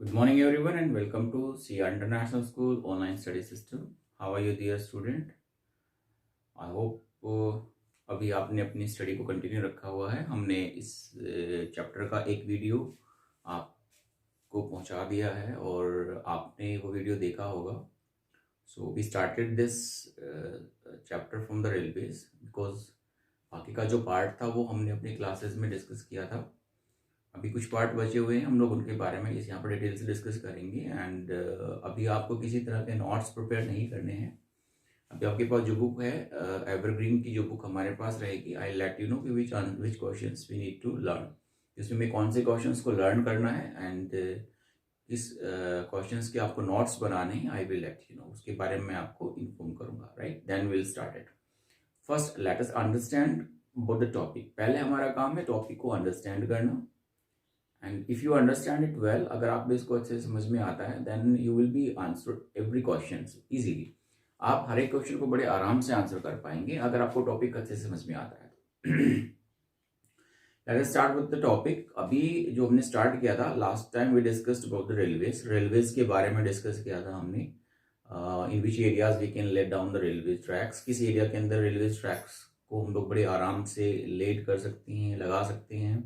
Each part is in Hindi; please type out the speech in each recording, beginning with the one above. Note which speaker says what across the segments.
Speaker 1: Good morning, everyone, and welcome to CR International School Online Study System. How are you, dear student? I hope अभी आपने अपनी स्टडी को कंटिन्यू रखा हुआ है। हमने इस चैप्टर का एक वीडियो आपको पहुंचा दिया है और आपने वो वीडियो देखा होगा। So we started this chapter from the railways because बाकी का जो पार्ट था वो हमने अपनी क्लासेस में डिस्कस किया था। अभी कुछ पार्ट बचे हुए हैं, हम लोग उनके बारे में इस यहाँ पर डिटेल से डिस्कस करेंगे। एंड अभी आपको किसी तरह के नोट्स प्रिपेयर नहीं करने हैं। अभी आपके पास जो बुक है एवरग्रीन की जो बुक हमारे पास रहेगी, आई लेट यू नो कि which questions we need to learn, इसमें में कौन से क्वेश्चंस को लर्न करना है एंड किस क्वेश्चंस के आपको नोट्स बनाने हैं, I will let you know, उसके बारे में मैं आपको इन्फॉर्म करूंगा। Right, then will start it. First let us understand about the topic. पहले हमारा काम है टॉपिक को अंडरस्टैंड करना। And if you understand it well, अगर आप इसको अच्छे से समझ में आता है, then you will be answer every question easily. आप हर एक क्वेश्चन को बड़े आराम से आंसर कर पाएंगे अगर आपको टॉपिक अच्छे से समझ में आता है तो। Let us start with the topic. अभी जो हमने स्टार्ट किया था last time, we discussed about the railways. Railways के बारे में डिस्कस किया था हमने। In which areas we can let down the railway tracks. किस एरिया के अंदर रेलवे ट्रैक्स को हम लोग बड़े आराम से लेट कर सकते हैं, लगा सकते हैं।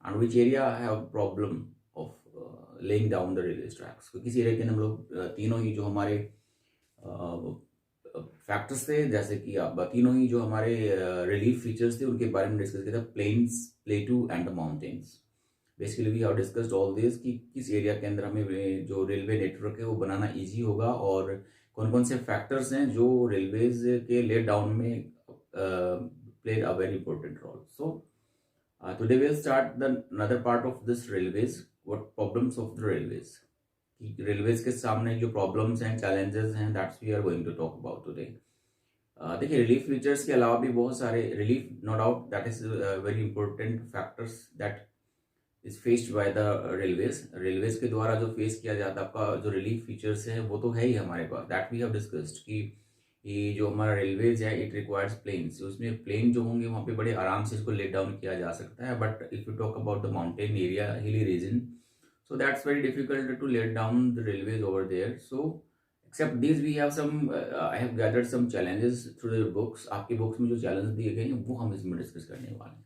Speaker 1: And which area have problem of laying down the railway tracks. तो किसी एरिया के अंदर हम लोग तीनों ही जो हमारे फैक्टर्स थे, जैसे कि आप तीनों ही जो हमारे रिलीफ फीचर्स थे, उनके बारे में डिस्कस किया था। Plains, plateau and the mountains. Basically we have discussed all this कि किस एरिया के अंदर हमें जो रेलवे नेटवर्क है वो बनाना इजी होगा और कौन कौन से फैक्टर्स हैं जो रेलवेज के लेट डाउन में played a very important role. So today we'll start the another part of this railways. What problems of the railways? Railways के सामने जो प्रॉब्लम्स हैं, चैलेंजेस हैं, that's we are going to talk about today. देखिए, रिलीफ फीचर्स के अलावा भी बहुत सारे relief, no doubt that is very important factors that is faced by the railways. Railways के द्वारा जो फेस किया जाता है आपका जो रिलीफ फीचर्स है वो तो है ही हमारे पास, दैट वी हैव डिस्कस्ड कि ये जो हमारा रेलवेज है इट रिक्वायर्स प्लेन्स। उसमें प्लेन जो होंगे वहाँ पे बड़े आराम से इसको लेट डाउन किया जा सकता है। But if you talk about the mountain area, hilly region, so that's very difficult to let down the railways over there. So except these we have some I have gathered some challenges through the books. आपकी बुक्स में जो चैलेंज दिए गए हैं वो हम इसमें डिस्कस करने वाले हैं।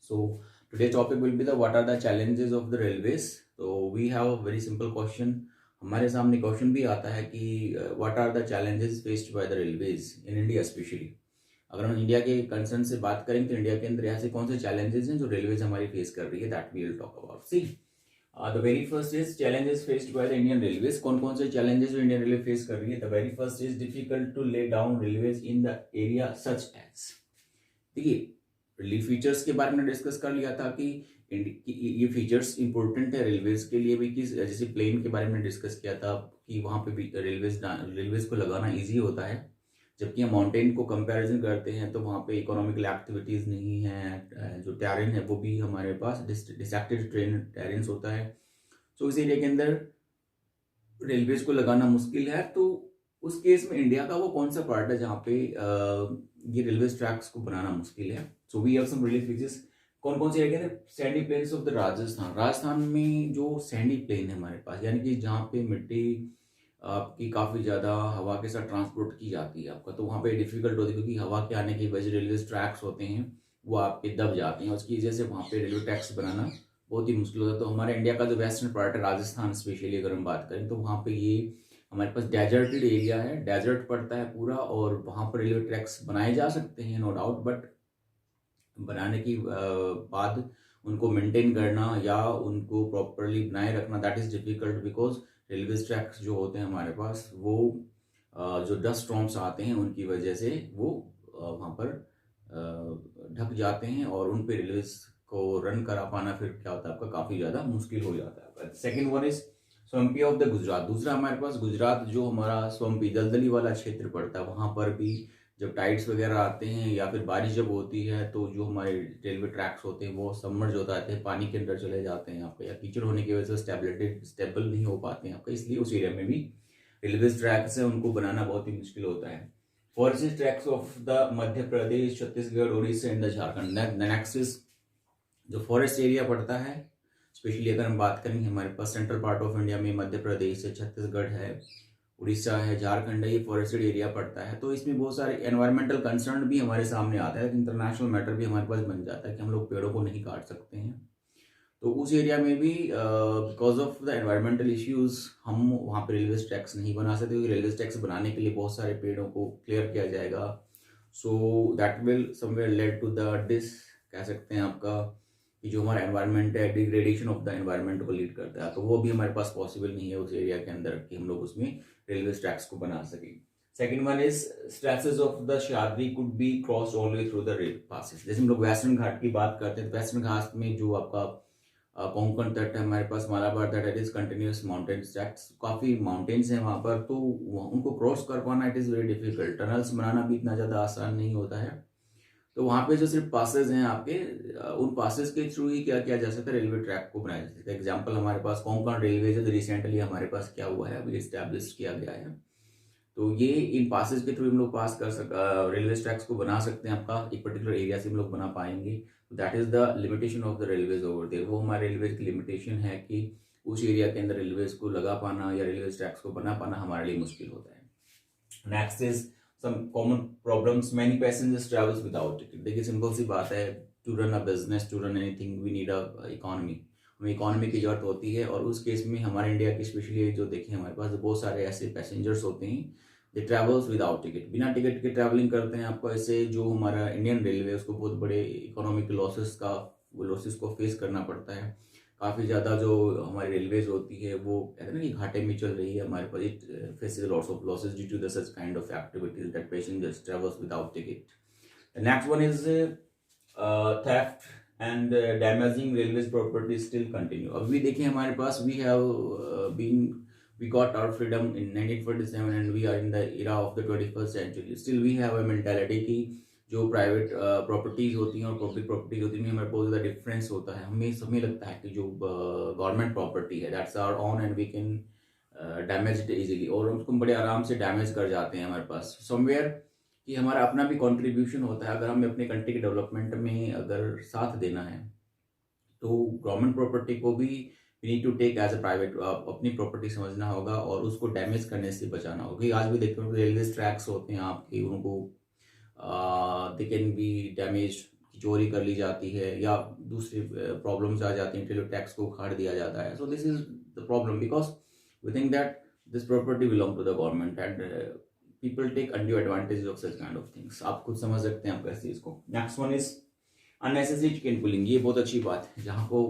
Speaker 1: So today's topic will be the what are the challenges of the railways. So we have a very simple question. हमारे सामने क्वेश्चन भी आता है कि what are the challenges faced by the railways in India specially. अगर हम इंडिया के कंसर्न से बात करें तो इंडिया के अंदर ऐसे कौन से चैलेंजेस हैं जो रेलवेज हमारी फेस कर रही है, that we will talk about. See the very first is challenges faced by the Indian railways. कौन कौन से चैलेंजेस जो इंडियन रेलवे फेस कर रही है? The very first is difficult to lay down railways in the area such as. देखिए, रिलीफ फीचर्स के बारे में डिस्कस कर लिया था कि ये फीचर्स इंपॉर्टेंट है रेलवेज के लिए भी। कि जैसे प्लेन के बारे में डिस्कस किया था कि वहां पे भी रेलवेज को लगाना इजी होता है, जबकि हम माउंटेन को कंपैरिजन करते हैं तो वहां पे इकोनॉमिकल एक्टिविटीज नहीं है। जो टेरेन है वो भी हमारे पास डिसैक्टेड टेरेन्स होता है। सो इस एरिया के अंदर रेलवेज को लगाना मुश्किल है। तो उस केस में इंडिया का वो कौन सा पार्ट है जहाँ पे ये रेलवे ट्रैक्स को बनाना मुश्किल है? So we have some relief features. कौन कौन से एरिया के? Sandy plains of the Rajasthan. Rajasthan में जो सैंडी प्लेन है हमारे पास, यानी कि जहाँ पे मिट्टी आपकी काफ़ी ज़्यादा हवा के साथ ट्रांसपोर्ट की जाती है आपका, तो वहाँ पे डिफिकल्ट होती है क्योंकि हवा के आने की वजह रेलवे ट्रैक्स होते हैं वो आपके दब जाते हैं। उसकी वजह से वहाँ पे रेलवे ट्रैक्स बनाना बहुत ही मुश्किल होता है। तो हमारे इंडिया का जो वेस्टर्न पार्ट है राजस्थान स्पेशली अगर हम बात करें तो वहाँ पे ये हमारे पास डेजर्टेड एरिया है, डेजर्ट पड़ता है पूरा, और वहाँ पर रेलवे ट्रैक्स बनाए जा सकते हैं नो डाउट। बट बनाने की बाद उनको मेंटेन करना या उनको प्रॉपरली बनाए रखना, that is difficult because railway tracks जो होते हैं हमारे पास वो जो डस्ट स्टॉर्म्स आते हैं उनकी वजह से वो वहाँ पर ढक जाते हैं और उन पे रेलवे को रन करा पाना फिर क्या होता है आपका काफ़ी ज़्यादा मुश्किल हो जाता है। Second one is swampy of the Gujarat. दूसरा हमारे पास गुजरात जो हमारा स्वम्पी दलदली वाला क्षेत्र पड़ता है, वहाँ पर भी जब टाइड्स वगैरह आते हैं या फिर बारिश जब होती है तो जो हमारे रेलवे ट्रैक्स होते हैं वो सबमर्ज हो जाते हैं, पानी के अंदर चले जाते हैं आपका, या कीचड़ होने की वजह से स्टेबल नहीं हो पाते हैं आपका। इसलिए उस एरिया में भी रेलवे ट्रैक्स है उनको बनाना बहुत ही मुश्किल होता है। Forest tracks of the Madhya Pradesh, Chhattisgarh, Orissa and the Jharkhand. Next is जो फॉरेस्ट एरिया पड़ता है, स्पेशली अगर हम बात करेंगे हमारे पास सेंट्रल पार्ट ऑफ इंडिया में मध्य प्रदेश है, छत्तीसगढ़ है, उड़ीसा है, झारखंड है, ये फॉरेस्टेड एरिया पड़ता है। तो इसमें बहुत सारे एनवायरमेंटल कंसर्न भी हमारे सामने आता है, इंटरनेशनल मैटर भी हमारे पास बन जाता है कि हम लोग पेड़ों को नहीं काट सकते हैं। तो उस एरिया में भी because of the environmental issues हम वहाँ पे रेलवे ट्रैक्स नहीं बना सकते, क्योंकि रेलवे ट्रैक्स बनाने के लिए बहुत सारे पेड़ों को क्लियर किया जाएगा। So that will somewhere lead to the dis, कह सकते हैं आपका, कि जो हमारा एनवायरनमेंट है, डिग्रेडेशन ऑफ द एनवायरनमेंट को लीड करता है। तो वो भी हमारे पास पॉसिबल नहीं है उस एरिया के अंदर कि हम लोग उसमें रेलवे ट्रैक्स को बना सकें। Second one is stretches of the Sahyadri could be crossed only through the rail passes. जैसे हम लोग वेस्टर्न घाट की बात करते हैं, तो वेस्टर्न घाट में जो आपका कोंकण तट है हमारे पास, मालाबार तट, इट इज कंटिन्यूस माउंटेन्स, काफी माउंटेन्स हैं वहां पर, तो उनको क्रॉस कर पाना it is very difficult. Tunnels बनाना भी इतना ज्यादा आसान नहीं होता है। तो वहां पे जो सिर्फ पासेस हैं आपके, उन पासेस के थ्रू ही क्या किया जा सकता है, रेलवे ट्रैक को बनाया जा सकता है। एग्जाम्पल हमारे पास कोंकण रेलवे जो रिसेंटली हमारे पास क्या हुआ है, अभी स्टैब्लिश किया गया है। तो ये इन पासेस के थ्रू हम लोग पास कर रेलवे ट्रैक्स को बना सकते हैं। आपका एक पर्टिकुलर एरिया से हम लोग बना पाएंगे। That is the limitation of the railways over there. वो हमारे रेलवे की लिमिटेशन है कि उस एरिया के अंदर रेलवेज को लगा पाना या रेलवे ट्रैक्स को बना पाना हमारे लिए मुश्किल होता है। Next is some common problems, many passengers travels without ticket। देखिए सिंपल सी बात है, to run a business, to run anything we need a economy। हमें इकोनॉमी की जरूरत होती है, और उस केस में हमारे इंडिया की स्पेशली जो देखें हमारे पास बहुत सारे ऐसे पैसेंजर्स होते हैं दे ट्रैवल्स विदाउट टिकट, बिना टिकट के ट्रैवलिंग करते हैं। आपको ऐसे जो हमारा इंडियन रेलवे है उसको बहुत बड़े इकोनॉमिक लॉसेस को फेस करना पड़ता है। काफ़ी ज़्यादा जो हमारी रेलवेज होती है वो कहते हैं ना कि घाटे में चल रही है हमारे पास, it faces lots of losses due to the such kind of activities that passengers travels without ticket. Next one is theft and damaging railways property still continue. अभी भी देखिए हमारे पास we got our freedom in 1947 and we are in the era of the 21st century. Still we have a mentality कि जो प्राइवेट प्रॉपर्टीज होती हैं और पब्लिक प्रॉपर्टीज होती हैं हमारे बहुत ज़्यादा डिफरेंस होता है। हमें लगता है कि जो गवर्नमेंट प्रॉपर्टी है that's our own and we can damage it easily, और उसको बड़े आराम से डैमेज कर जाते हैं हमारे पास समवेयर, कि हमारा अपना भी कंट्रीब्यूशन होता है। अगर हमें अपने कंट्री के डेवलपमेंट में अगर साथ देना है तो गवर्नमेंट प्रॉपर्टी को भी we need to take as a private, अपनी प्रॉपर्टी समझना होगा और उसको डैमेज करने से बचाना होगा। क्योंकि आज भी देखते हैं रेलवे ट्रैक्स होते हैं आपके, उनको दे कैन बी डैमेज, चोरी कर ली जाती है या दूसरी प्रॉब्लम्स आ जाती हैं, रेलवे टैक्स को उखाड़ दिया जाता है। So this is the problem because we think that this property belong to the government and people take undue advantage of such kind of things. आप खुद समझ सकते हैं आप कैसे इसको। Next one is unnecessary chain pulling. ये बहुत अच्छी बात है, जहाँ को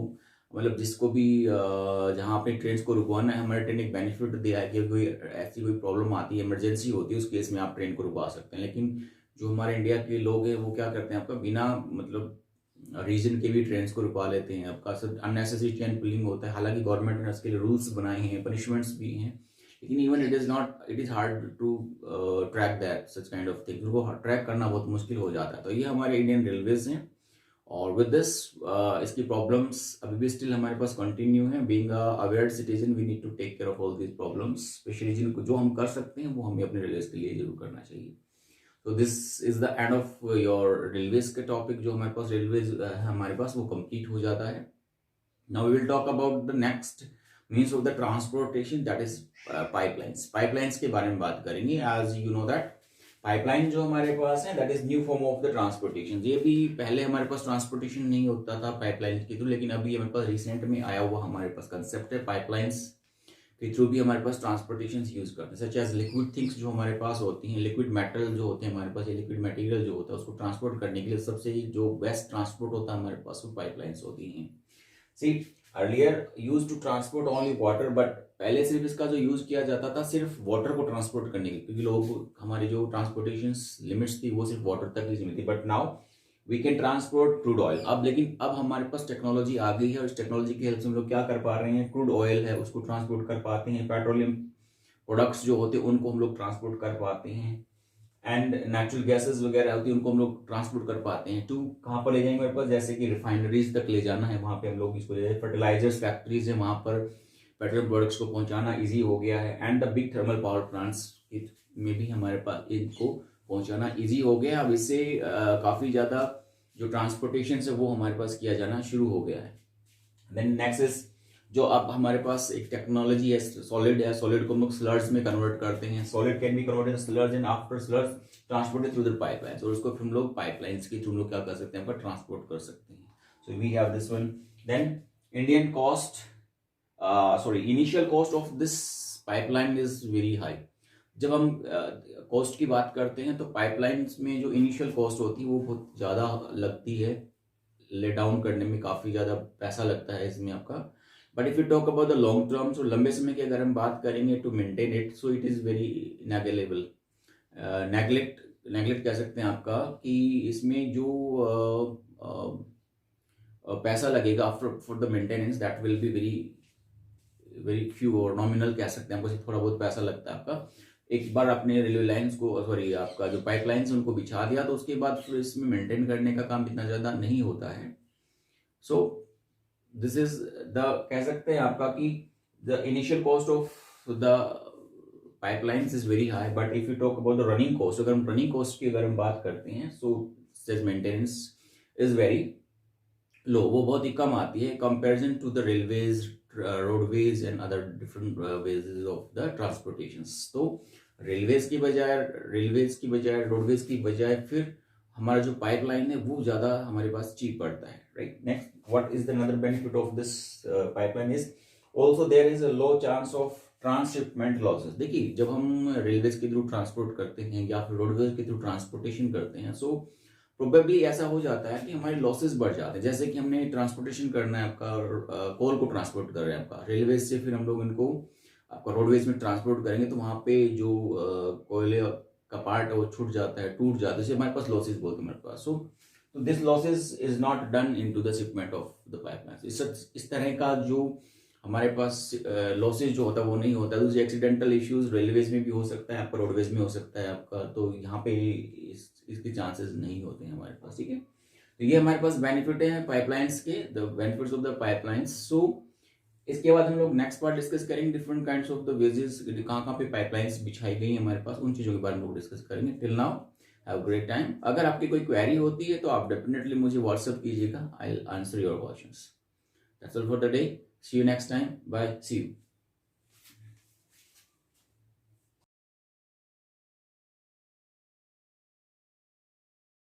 Speaker 1: मतलब जिसको भी जहाँ अपनी ट्रेन को रुकवाना है, हमारे ट्रेन एक बेनिफिट दिया है कि कोई ऐसी कोई प्रॉब्लम आती है, इमरजेंसी होती है, उस केस में आप ट्रेन को रुकवा सकते हैं। लेकिन जो हमारे इंडिया के लोग हैं वो क्या करते हैं, आपका बिना मतलब रीजन के भी ट्रेन को रुकवा लेते हैं। आपका सब अननेसेसरी ट्रेन पुलिंग होता है। हालांकि गवर्नमेंट ने उसके लिए रूल्स बनाए हैं, पनिशमेंट्स भी हैं, लेकिन even it is hard to track that such kind of thing. उनको ट्रैक करना बहुत मुश्किल हो जाता है। तो ये हमारे इंडियन रेलवेज हैं, और विद दिस इसकी प्रॉब्लम्स अभी भी स्टिल हमारे पास कंटिन्यू है। Being a aware citizen we need to take care of all these problems, specially जिनको जो हम कर सकते हैं वो हमें अपने रेलवेज के लिए जरूर करना चाहिए। तो this is the end of your railways के टॉपिक। जो हमारे पास रेलवेज हमारे पास वो कंप्लीट हो जाता है। Now we will talk about the next means of the transportation, that is pipelines. Pipelines के बारे में बात करेंगे। As you know that pipeline जो हमारे पास है that is new form of the transportation. ये भी पहले हमारे पास ट्रांसपोर्टेशन नहीं होता था पाइपलाइन के थ्रू, लेकिन अभी हमारे पास रिसेंट में आया हुआ हमारे पास कंसेप्ट है। पाइपलाइंस के थ्रू भी हमारे पास ट्रांसपोर्टेशन यूज करते हैं, सच एज लिक्विड थिंग्स जो हमारे पास होती हैं, लिक्विड मेटल जो होते हैं हमारे पास, लिक्विड मटेरियल जो होता है उसको ट्रांसपोर्ट करने के लिए सबसे जो बेस्ट ट्रांसपोर्ट होता है हमारे पास वो पाइपलाइंस होती हैं। See earlier use to transport only water, but पहले सिर्फ इसका जो यूज किया जाता था सिर्फ वाटर को ट्रांसपोर्ट करने के लिए, क्योंकि लोग हमारी जो ट्रांसपोर्टेशन लिमिट्स थी वो सिर्फ वाटर तक ही सीमित थी। But now we can transport crude oil. अब हमारे पास टेक्नोलॉजी आ गई है, और इस टेक्नोलॉजी की हेल्प से हम लोग क्या कर पा रहे हैं, क्रूड ऑयल है उसको ट्रांसपोर्ट कर पाते हैं, पेट्रोलियम प्रोडक्ट्स जो होते हैं उनको हम लोग ट्रांसपोर्ट कर पाते हैं, एंड नेचुरल गैसेस वगैरह होती है उनको हम लोग ट्रांसपोर्ट कर पाते हैं। टू कहाँ पर ले जाएंगे हमारे पास, जैसे कि रिफाइनरीज तक ले जाना है, वहाँ पे हम लोग इसको ले जाए। फर्टिलाइजर्स फैक्ट्रीज है, वहाँ पर पेट्रोलियम प्रोडक्ट्स को पहुंचाना इजी हो गया है। And the big thermal power plants में भी हमारे पास इनको पहुंचाना इजी हो गया। अब इससे काफ़ी ज़्यादा जो ट्रांसपोर्टेशन है वो हमारे पास किया जाना शुरू हो गया है। देन नेक्स्ट इज जो अब हमारे पास एक टेक्नोलॉजी है सॉलिड को हम लोग स्लर्स में कन्वर्ट करते हैं, solid can be converted slurs and after slurs transported through the pipelines, और उसको फिर हम लोग पाइपलाइंस के थ्रू लोग क्या कर सकते हैं, आपका ट्रांसपोर्ट कर सकते हैं. So we have this one. Then Indian cost, initial cost of this pipeline is very high. जब हम कॉस्ट की बात करते हैं तो पाइपलाइंस में जो इनिशियल कॉस्ट होती है वो बहुत ज़्यादा लगती है, ले डाउन करने में काफ़ी ज़्यादा पैसा लगता है इसमें आपका. But if you talk about the long term, so लंबे समय की अगर हम बात करेंगे to maintain it, so it is very negligible, neglect कह सकते हैं आपका, कि इसमें जो पैसा लगेगा for the maintenance that will be very very few, और नॉमिनल कह सकते हैं, आपको थोड़ा बहुत पैसा लगता है आपका. एक बार आपने रेलवे लाइंस को, आपका जो पाइपलाइंस उनको बिछा दिया, तो उसके बाद फिर इसमें मेंटेन करने का काम इतना ज़्यादा नहीं होता है. सो दिस इज द, कह सकते हैं आपका कि the initial cost of the pipelines is very high. But if you talk about the running cost, अगर हम रनिंग कॉस्ट की अगर हम बात करते हैं, so maintenance is very low, वो बहुत ही कम आती है comparison to the railways, roadways and other different ways of the transportation. तो रेलवेज की बजाय रोडवेज की बजाय फिर हमारा जो पाइपलाइन है वो ज़्यादा हमारे पास चीप पड़ता है, right. Next, what is the another benefit of this pipeline is also there is a low chance of transshipment losses. देखिए, जब हम रेलवेज के थ्रू ट्रांसपोर्ट करते हैं या फिर रोडवेज के थ्रू ट्रांसपोर्टेशन करते हैं, सो प्रोबेबली ऐसा हो जाता है कि हमारे लॉसेस बढ़ जाते हैं. जैसे कि हमने ट्रांसपोर्टेशन करना है आपका, कोल को ट्रांसपोर्ट कर रहे हैं आपका रेलवेज से, फिर हम लोग इनको आपका रोडवेज में ट्रांसपोर्ट करेंगे, तो वहाँ पे जो कोयले का पार्ट है वो छूट जाता है, टूट जाता है, इससे हमारे पास लॉसेस बोलते हैं हमारे पास. So this losses is not done into the shipment of the pipeline. इस तरह का जो हमारे पास लॉसेज जो होता है वो नहीं होता है. दूसरे एक्सीडेंटल इश्यूज रेलवेज में भी हो सकता है आपका, रोडवेज में हो सकता है आपका, तो यहाँ पे इसके चांसेस नहीं होते हैं हमारे पास, ठीक है. तो ये हमारे पास बेनिफिट है पाइपलाइंस के, the benefits of the pipelines. So इसके बाद हम लोग नेक्स्ट पार्ट डिस्कस करेंगे different kinds of the wages, कहाँ पे पाइपलाइंस बिछाई गई हमारे पास, उन चीज़ों के बारे में लोग डिस्कस करेंगे. Till now have great time. अगर आपकी कोई क्वेरी होती है तो आप डेफिनेटली मुझे व्हाट्सअप कीजिएगा, I will answer your questions. That's all for the day. See you next time. Bye. See you.